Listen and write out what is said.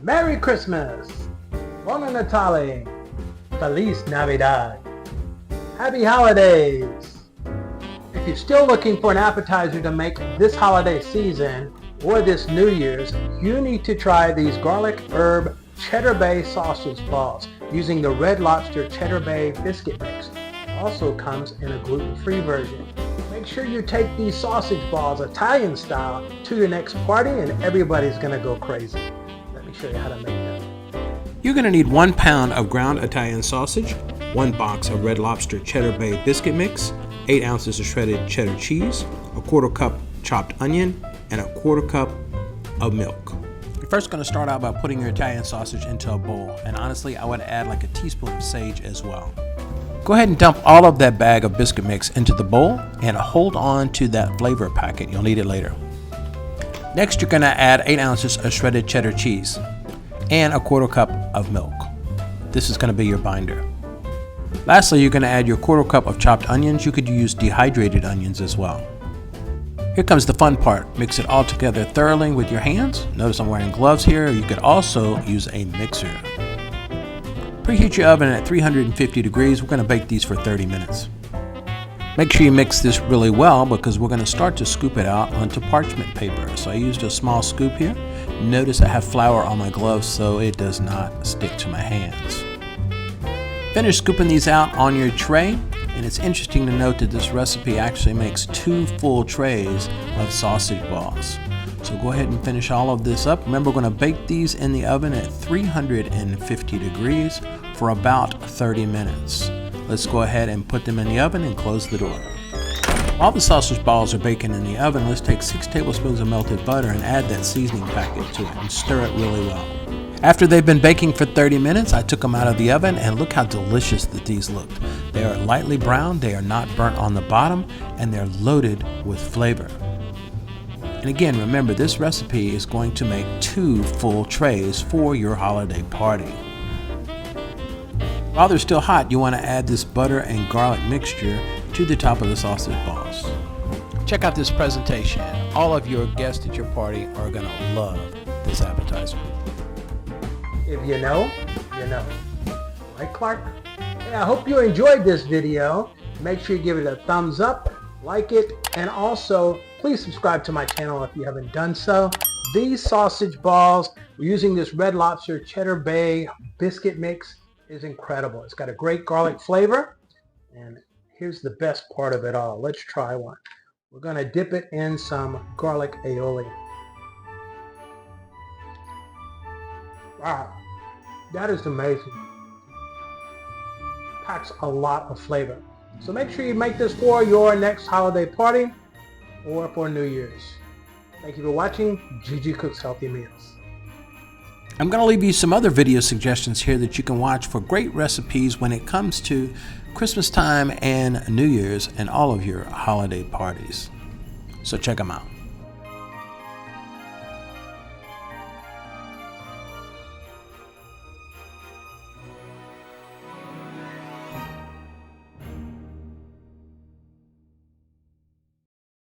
Merry Christmas! Buona Natale! Feliz Navidad! Happy Holidays! If you're still looking for an appetizer to make this holiday season or this New Year's, you need to try these garlic herb Cheddar Bay sausage balls using the Red Lobster Cheddar Bay biscuit mix. It also comes in a gluten-free version. Make sure you take these sausage balls Italian style to your next party and everybody's gonna go crazy. Let me show you how to make them. You're going to need 1 pound of ground Italian sausage, 1 box of Red Lobster Cheddar Bay biscuit mix, 8 ounces of shredded cheddar cheese, a 1/4 cup chopped onion, and a 1/4 cup of milk. You're first going to start out by putting your Italian sausage into a bowl, and honestly I would add like a teaspoon of sage as well. Go ahead and dump all of that bag of biscuit mix into the bowl and hold on to that flavor packet, you'll need it later. Next you're going to add 8 ounces of shredded cheddar cheese and a 1/4 cup of milk. This is going to be your binder. Lastly, you're going to add your 1/4 cup of chopped onions. You could use dehydrated onions as well. Here comes the fun part. Mix it all together thoroughly with your hands. Notice I'm wearing gloves here. You could also use a mixer. Preheat your oven at 350 degrees. We're going to bake these for 30 minutes. Make sure you mix this really well because we're going to start to scoop it out onto parchment paper. So I used a small scoop here. Notice I have flour on my gloves so it does not stick to my hands. Finish scooping these out on your tray, and it's interesting to note that this recipe actually makes 2 full trays of sausage balls. So go ahead and finish all of this up. Remember, we're going to bake these in the oven at 350 degrees for about 30 minutes. Let's go ahead and put them in the oven and close the door. While the sausage balls are baking in the oven, let's take 6 tablespoons of melted butter and add that seasoning packet to it and stir it really well. After they've been baking for 30 minutes, I took them out of the oven and look how delicious that these looked. They are lightly brown, they are not burnt on the bottom, and they're loaded with flavor. And again, remember, this recipe is going to make 2 full trays for your holiday party. While they're still hot, you want to add this butter and garlic mixture to the top of the sausage balls. Check out this presentation. All of your guests at your party are going to love this appetizer. If you know, you know. Right, Clark? Hey, I hope you enjoyed this video. Make sure you give it a thumbs up, like it, and also please subscribe to my channel if you haven't done so. These sausage balls, we're using this Red Lobster Cheddar Bay biscuit mix, is incredible. It's got a great garlic flavor, and here's the best part of it all. Let's try one. We're going to dip it in some garlic aioli. Wow, that is amazing. Packs a lot of flavor. So make sure you make this for your next holiday party or for New Year's. Thank you for watching Gigi Cooks Healthy Meals. I'm going to leave you some other video suggestions here that you can watch for great recipes when it comes to Christmas time and New Year's and all of your holiday parties. So check them out.